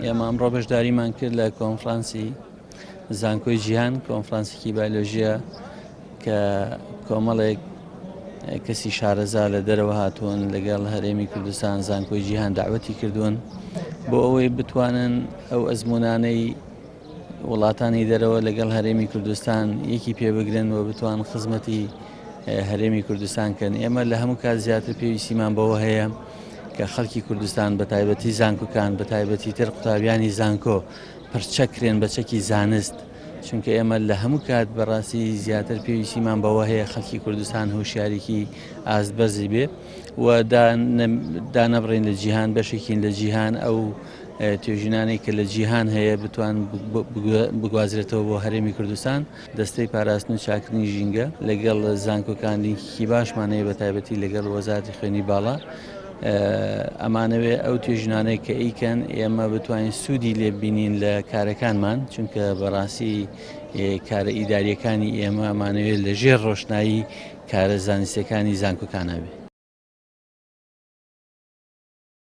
ئێمە ئەمڕۆ بەشداریمان کرد لە کۆنفرانسی زانکۆی جیهان، کۆنفرانسێکی بایۆلۆژیە کە کۆمەڵێک کەسی شارەزا لە دەرەوە هاتوون لەگەڵ هەرێمی کوردستان زانکۆی جیهان داوەتی کردوون بۆ ئەوەی بتوانن ئەو ئەزمونانەی وڵاتانی دەرەوە لەگەڵ هەرێمی کوردستان یەکی پێبگرن و بتوان خزمەتی هەرێمی کوردستان کەن. ئێمە لە هەموو کات زیاتر پێویستیمان بەوە هەیە کە خەڵکی کوردستان بە تایبەتی زانکۆکان بە تایبەتی تر قوتابیانی زانکۆ پرچەکرێن بە چەکی زانست، چونکە ئێمە لە هەموو کات بەڕاستی زیاتر پێویستیمان بەوە هەیە خەڵکی کوردستان هۆشیارێکی ئاستبەرزی بێ و دانەبڕین لە جیهان، بەشێکین لە جیهان، ئەو توێژینانەی کە لە جیهان هەیە بتوان بگوازرێتەوە بۆ هەرێمی کوردستان. دەستەی پاراستن و چاکردنی ژینگە لەگەڵ زانکۆکانێکی باشمانەیە بە تایبەتی لەگەڵ وەزارەتی خوێنی باڵا ئەمانەوێ ئەو توێژینانەی کە ئیکەن ئێمە بتوانین سوودی لێ بینین لە کارەکانمان، چونکە بەڕاستی کارە ئیداریەکانی ئێمە ئەمانەوێت لە ژێر ڕۆشنایی کارە زانستیەکانی زانکۆکانە بێ.